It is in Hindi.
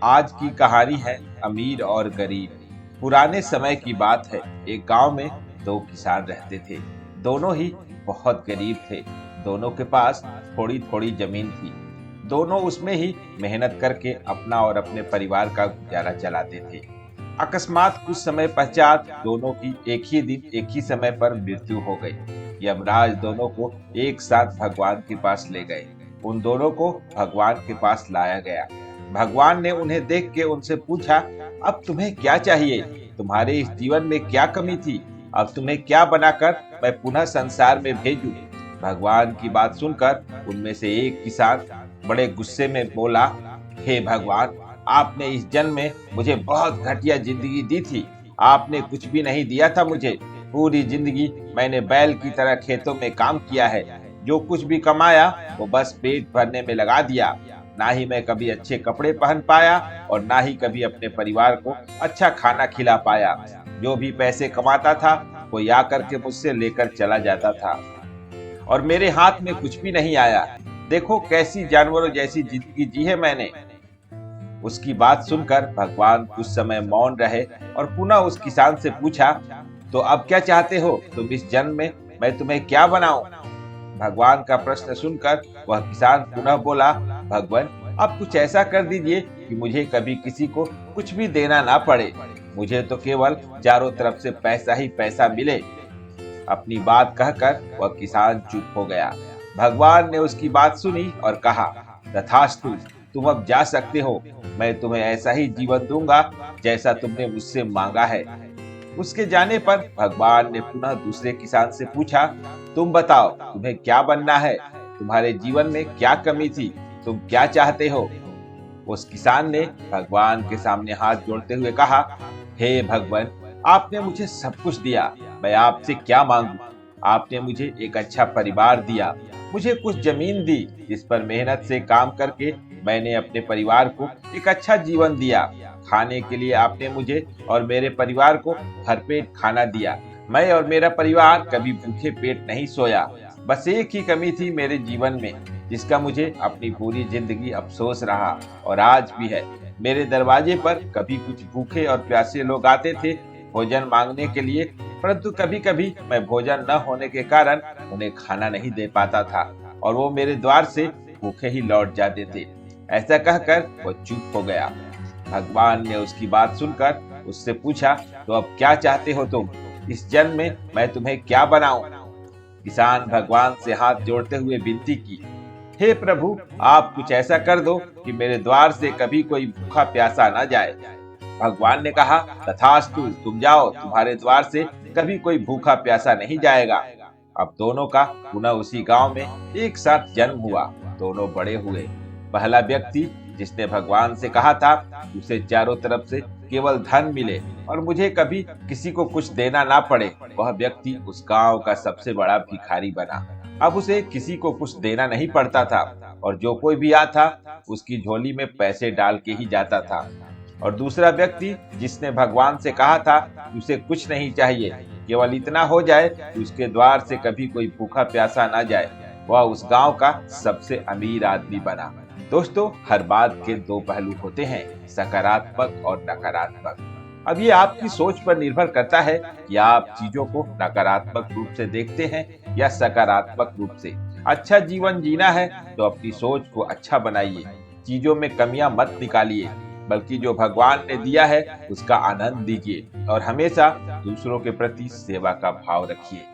आज की कहानी है अमीर और गरीब। पुराने समय की बात है। एक गांव में दो किसान रहते थे। दोनों ही बहुत गरीब थे। दोनों के पास थोड़ी थोड़ी जमीन थी। दोनों उसमें ही मेहनत करके अपना और अपने परिवार का गुजारा चलाते थे। अकस्मात कुछ समय पश्चात दोनों की एक ही दिन एक ही समय पर मृत्यु हो गई। यमराज दोनों को एक साथ भगवान के पास ले गए। उन दोनों को भगवान के पास लाया गया। भगवान ने उन्हें देख के उनसे पूछा, अब तुम्हें क्या चाहिए? तुम्हारे इस जीवन में क्या कमी थी? अब तुम्हें क्या बनाकर मैं पुनः संसार में भेजूं? भगवान की बात सुनकर उनमें से एक किसान बड़े गुस्से में बोला, हे भगवान, आपने इस जन्म में मुझे बहुत घटिया जिंदगी दी थी। आपने कुछ भी नहीं दिया था मुझे। पूरी जिंदगी मैंने बैल की तरह खेतों में काम किया है। जो कुछ भी कमाया वो बस पेट भरने में लगा दिया। ना ही मैं कभी अच्छे कपड़े पहन पाया और ना ही कभी अपने परिवार को अच्छा खाना खिला पाया। जो भी पैसे कमाता था वो आकर के मुझसे लेकर चला जाता था और मेरे हाथ में कुछ भी नहीं आया। देखो कैसी जानवरों जैसी जिंदगी जी है मैंने। उसकी बात सुनकर भगवान कुछ समय मौन रहे और पुनः उस किसान से पूछा, तो अब क्या चाहते हो? तुम इस जन्म में मैं तुम्हें क्या बनाऊं? भगवान का प्रश्न सुनकर वह किसान पुनः बोला, भगवान, आप कुछ ऐसा कर दीजिए कि मुझे कभी किसी को कुछ भी देना ना पड़े। मुझे तो केवल चारों तरफ से पैसा ही पैसा मिले। अपनी बात कहकर वह किसान चुप हो गया। भगवान ने उसकी बात सुनी और कहा, तथास्तु, तुम अब जा सकते हो। मैं तुम्हें ऐसा ही जीवन दूंगा जैसा तुमने मुझसे मांगा है। उसके जाने पर भगवान ने पुनः दूसरे किसान से पूछा, तुम बताओ, तुम्हें क्या बनना है? तुम्हारे जीवन में क्या कमी थी? तुम क्या चाहते हो? उस किसान ने भगवान के सामने हाथ जोड़ते हुए कहा, हे भगवान, आपने मुझे सब कुछ दिया। मैं आपसे क्या मांगू? आपने मुझे एक अच्छा परिवार दिया, मुझे कुछ जमीन दी जिस पर मेहनत से काम करके मैंने अपने परिवार को एक अच्छा जीवन दिया। खाने के लिए आपने मुझे और मेरे परिवार को भरपेट खाना दिया। मैं और मेरा परिवार कभी भूखे पेट नहीं सोया। बस एक ही कमी थी मेरे जीवन में, जिसका मुझे अपनी पूरी जिंदगी अफसोस रहा और आज भी है। मेरे दरवाजे पर कभी कुछ भूखे और प्यासे लोग आते थे भोजन मांगने के लिए, परंतु कभी कभी मैं भोजन न होने के कारण उन्हें खाना नहीं दे पाता था और वो मेरे द्वार से भूखे ही लौट जाते थे। ऐसा कहकर वो चुप हो गया। भगवान ने उसकी बात सुनकर उससे पूछा, तो अब क्या चाहते हो तुम? इस जन्म में मैं तुम्हें क्या बनाऊं? किसान भगवान से हाथ जोड़ते हुए विनती की, हे प्रभु, आप कुछ ऐसा कर दो कि मेरे द्वार से कभी कोई भूखा प्यासा न जाए। भगवान ने कहा, तथास्तु, तुम जाओ, तुम्हारे द्वार से कभी कोई भूखा प्यासा नहीं जाएगा। अब दोनों का पुनः उसी गांव में एक साथ जन्म हुआ। दोनों बड़े हुए। पहला व्यक्ति जिसने भगवान से कहा था उसे चारों तरफ से केवल धन मिले और मुझे कभी किसी को कुछ देना ना पड़े, वह व्यक्ति उस गांव का सबसे बड़ा भिखारी बना। अब उसे किसी को कुछ देना नहीं पड़ता था और जो कोई भी आता उसकी झोली में पैसे डाल के ही जाता था। और दूसरा व्यक्ति जिसने भगवान से कहा था कि उसे कुछ नहीं चाहिए, केवल इतना हो जाए कि उसके द्वार से कभी कोई भूखा प्यासा ना जाए, वह उस गांव का सबसे अमीर आदमी बना। दोस्तों, हर बात के दो पहलू होते हैं, सकारात्मक और नकारात्मक। अब ये आपकी सोच पर निर्भर करता है कि आप चीजों को नकारात्मक रूप से देखते हैं या सकारात्मक रूप से। अच्छा जीवन जीना है तो अपनी सोच को अच्छा बनाइए। चीजों में कमियां मत निकालिए, बल्कि जो भगवान ने दिया है उसका आनंद लीजिए और हमेशा दूसरों के प्रति सेवा का भाव रखिए।